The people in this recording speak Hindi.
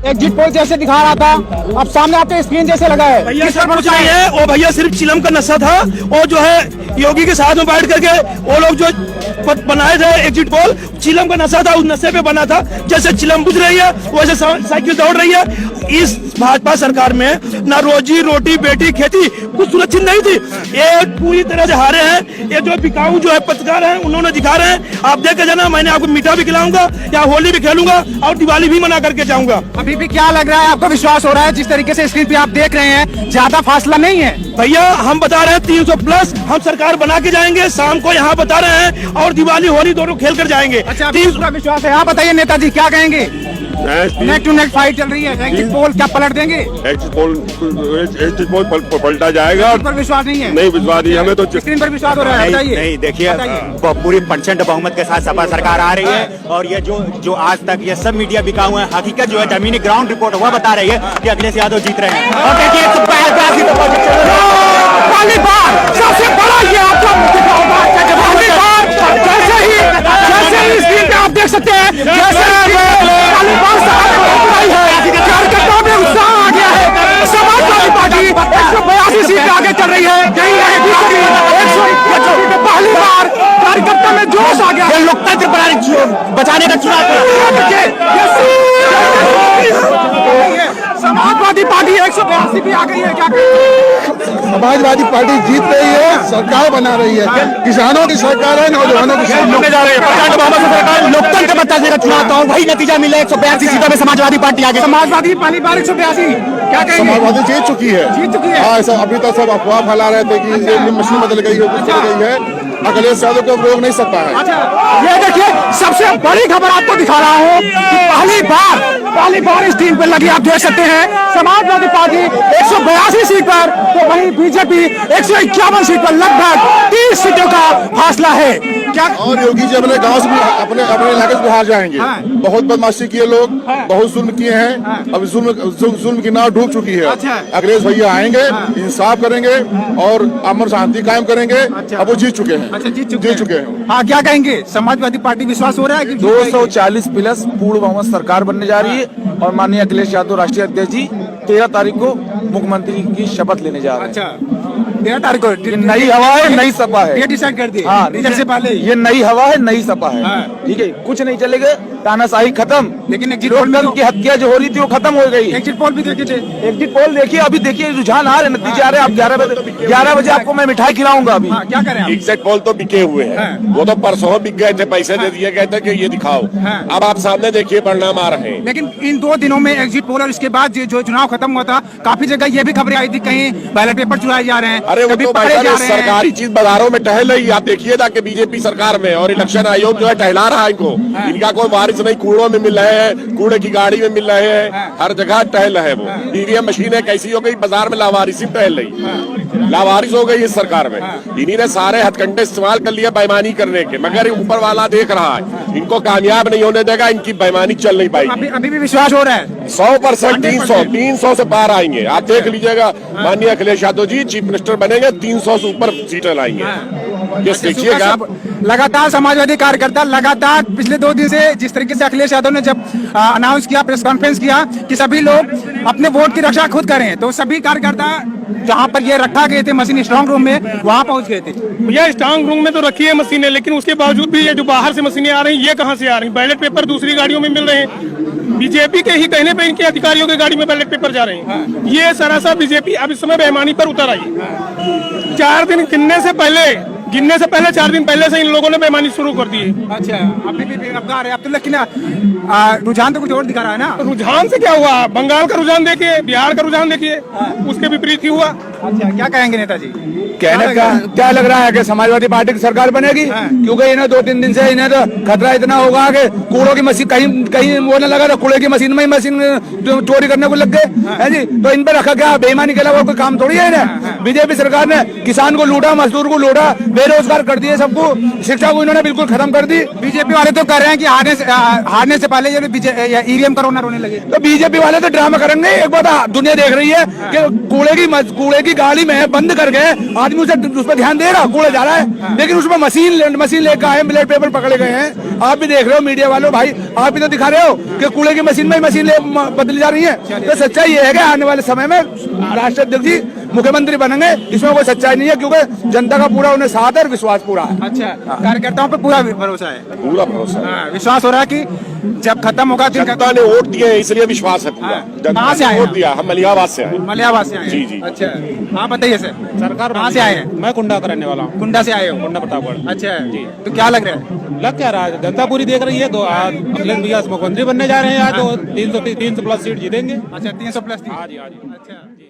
एग्जिट पोल जैसे दिखा रहा था, अब सामने आपके स्क्रीन जैसे लगा है। भैया सर कुछ नहीं है, वो भैया सिर्फ चिलम का नशा था। वो जो है योगी के साथ में बैठ करके वो लोग जो बनाए थे एग्जिट पोल, चिलम का नशा था, उस नशे पे बना था। जैसे चिलम बुझ रही है वैसे साइकिल दौड़ रही है। इस भाजपा सरकार में ना रोजी रोटी बेटी खेती कुछ सुरक्षित नहीं थी। ये पूरी तरह से हारे हैं। ये जो बिकाऊ जो है पत्रकार हैं उन्होंने दिखा रहे हैं। आप देख के जाना, मैंने आपको मीठा भी खिलाऊंगा या होली भी खेलूंगा और दिवाली भी मना करके जाऊंगा। अभी भी क्या लग रहा है आपको, विश्वास हो रहा है जिस तरीके से स्क्रीन पे आप देख रहे हैं ज्यादा फासला नहीं है? भैया हम बता रहे हैं 300 प्लस हम सरकार बना के जाएंगे। शाम को यहाँ बता रहे हैं और दिवाली होली दोनों खेल कर जाएंगे। अच्छा, 300 विश्वास है। आप बताइए नेताजी क्या कहेंगे? नेक टू नेक फाइट चल रही है, एग्जिट पोल क्या पलट देंगे? एग्जिट पोल पलटा जाएगा। पर विश्वास नहीं है? नहीं विश्वास नहीं, हमें तो स्क्रीन पर विश्वास हो रहा है। बताइए। नहीं देखिए, पूरी % बहुमत के साथ सपा सरकार आ रही है और ये जो आज तक ये सब मीडिया बिका हुआ है, हकीकत जो है जमीनी ग्राउंड रिपोर्ट वह बता रही है कि अखिलेश यादव जीत रहे हैं। और देखिए पहली बार सबसे बड़ा ये आपका पहली बार जैसे ही स्क्रीन पे आप देख सकते हैं, कार्यकर्ताओं में उत्साह आ गया है। समाजवादी पार्टी 182 सीट आगे चल रही है। पहली बार कार्यकर्ता में जोश आ गया। लोकतंत्र बचाने का चुनाव। समाजवादी पार्टी 182 भी आ गई है। क्या समाजवादी पार्टी जीत रही है, सरकार बना रही है। किसानों की सरकार है, नौजवानों की सरकार। लोकतंत्र बचाने का चुनाव तो वही नतीजा मिला। 182 सीटों में समाजवादी पार्टी आगे। समाजवादी पहली बार 182 क्या कहेंगे? समाजवादी जीत चुकी है। हाँ, ऐसा अभी तक सब अफवाह फैला रहे थे कि ये मशीन बदल गई है, कुछ बदल गई है। अखिलेश यादव को रोक नहीं सकता है। अच्छा, ये देखिए सबसे बड़ी खबर आपको दिखा रहा हूँ कि पहली बार इस टीम पर लगी। आप देख सकते हैं समाजवादी पार्टी 182 सीट पर, तो वहीं बीजेपी 151 सीट पर, लगभग 30 सीटों का फासला है। क्या और योगी जी अपने गांव से भी अपने इलाके से बाहर जाएंगे। बहुत बदमाशी किए लोग, बहुत जुल्म किए हैं। अब जुल्म की नाव डूब चुकी है। अखिलेश भैया आएंगे, इंसाफ करेंगे और अमन शांति कायम करेंगे। अब वो जीत चुके हैं। अच्छा, जीत चुके हैं। हाँ, क्या कहेंगे? समाजवादी पार्टी विश्वास हो रहा है कि 240 प्लस पूर्ण बहुमत सरकार बनने जा रही है और माननीय अखिलेश यादव राष्ट्रीय अध्यक्ष जी 13 तारीख को मुख्यमंत्री की शपथ लेने जा रहे हैं। अच्छा, 13 तारीख को नई हवा है, नई सपा है। ये डिसाइड कर दिए। हाँ, रिजल्ट से पहले ये नई हवा है, नई सपा है। ठीक है, कुछ नहीं चलेगा, तानाशाही खत्म। लेकिन एग्जिट पोल लोकतंत्र की हत्या जो हो रही थी वो खत्म हो गई। एग्जिट पोल भी देखे थे। एग्जिट पोल देखिए, अभी देखिए रुझान आ रहे, नतीजे आ रहे हैं। आप 11 बजे आपको मैं मिठाई खिलाऊंगा। अभी क्या करें? एग्जिट पोल तो बिके हुए हैं। वो तो परसों बिक गए थे, पैसे दे दिए गए थे कि ये दिखाओ। अब आप सामने देखिए परिणाम आ रहे हैं। लेकिन इन 2 दिनों में एग्जिट पोल और इसके बाद जो चुनाव खत्म हुआ था, काफी जगह ये भी खबरें आई थी कहीं बैलेट पेपर चुराए जा रहे हैं। अरे वो तो सरकारी चीज बाजारों में टहल रही। आप देखिए ना कि बीजेपी सरकार में और इलेक्शन आयोग जो है टहला रहा है इनको। इनका कोई वारिस नहीं, कूड़ों में मिल रहे हैं, कूड़े की गाड़ी में मिल रहे हैं, हर जगह टहल रहे हैं। वो ईवीएम मशीनें कैसी हो गई, बाजार में लावारिसी टहल रही, लावारिस हो गई इस सरकार में। इन्हीं ने सारे हथकंडे इस्तेमाल कर लिया बेईमानी करने के, मगर ऊपर वाला देख रहा है, इनको कामयाब नहीं होने देगा। इनकी बेईमानी चल नहीं पाएगी। अभी भी विश्वास हो रहा है 100%। 300 से पार आएंगे। आप देख लीजिएगा, माननीय अखिलेश यादव जी चीफ मिनिस्टर बनेंगे, 300 से ऊपर सीटें लाएंगे। ये देखिएगा आप। लगातार समाजवादी कार्यकर्ता लगातार पिछले 2 दिन से जिस तरीके से अखिलेश यादव ने जब अनाउंस किया, प्रेस कॉन्फ्रेंस किया कि सभी लोग अपने वोट की रक्षा खुद करें, तो सभी कार्यकर्ता जहां पर ये रखा गए थे मशीन स्ट्रांग रूम में, वहां पहुंच गए थे। भैया स्ट्रांग रूम में तो रखी है मशीनें, लेकिन उसके बावजूद भी ये जो बाहर से मशीनें आ रही हैं, ये कहां से आ रही हैं? बैलेट पेपर दूसरी गाड़ियों में मिल रहे हैं। बीजेपी के ही कहने पे इनके अधिकारियों की गाड़ी में बैलेट पेपर जा रहे हैं। ये सरासर बीजेपी अब इस समय बेईमानी पर उतर आई है। 4 दिन गिनने से पहले 4 दिन पहले से इन लोगों ने बेईमानी शुरू कर दी है। अच्छा, अभी भी अफगार है। अब तो लेकिन रुझान तो कुछ और दिखा रहा है ना। रुझान से क्या हुआ? बंगाल का रुझान देखिए, बिहार का रुझान देखिए, उसके विपरीत ही हुआ। अच्छा, क्या कहेंगे नेताजी? कहने का क्या लग रहा है कि समाजवादी पार्टी की सरकार बनेगी, क्योंकि इन्हें 2-3 दिन से इन्हें तो खतरा इतना होगा कि कूड़ों की मशीन कहीं वो न लगा, तो कूड़े की मशीन में ही मशीन चोरी करने को लग गए है जी। तो इन पर रखा क्या? बेईमानी के अलावा कोई काम थोड़ी है इन्हें। बीजेपी सरकार ने किसान को लूटा, मजदूर को लूटा, बेरोजगार कर दिए सबको, शिक्षा को इन्होंने बिल्कुल खत्म कर दी। बीजेपी वाले तो कह रहे हैं कि हारने से पहले ये ईवीएम करोना रोने लगे। तो बीजेपी वाले तो ड्रामा करेंगे। एक बात दुनिया देख रही है कि कूड़े की गाड़ी में बंद कर गए, आदमी उस पर ध्यान दे रहा, कूड़ा जा रहा है, लेकिन उसमें मशीन लेकर आए, ब्लेड पेपर पकड़े गए हैं। आप भी देख रहे हो मीडिया वालों भाई, आप भी तो दिखा रहे हो कि कूड़े की मशीन में ही मशीन बदली जा रही है। तो सच्चाई ये है कि आने वाले समय में राष्ट्राध्यक्ष जी मुख्यमंत्री बनेंगे, इसमें कोई सच्चाई नहीं है, क्योंकि जनता का पूरा उन्हें साथ और विश्वास पूरा है। अच्छा, कार्यकर्ताओं पे पूरा भरोसा है, पूरा भरोसा है। विश्वास हो रहा है कि जब खत्म होगा दिन जनता ने वोट दिए इसलिए विश्वास है पूरा। कहाँ से आए वोट हैं? दिया, हम मलियाबाद से आए। मलियाबाद से आए हैं? जी, जी। अच्छा, आप बताइए सर, सरकार कहाँ से आए हैं? मैं कुंडा का रहने वाला हूँ, कुंडा से आए हो? कुंडा प्रतापगढ़। अच्छा जी, तो क्या लग रहा है? लग क्या रहा है, जनता पूरी देख रही है। तो अखिलेश भैया मुख्यमंत्री बनने जा रहे हैं, आज तो 300 प्लस सीट जीतेंगे। अच्छा, 300 प्लस थी। हाँ जी, हाँ जी। अच्छा।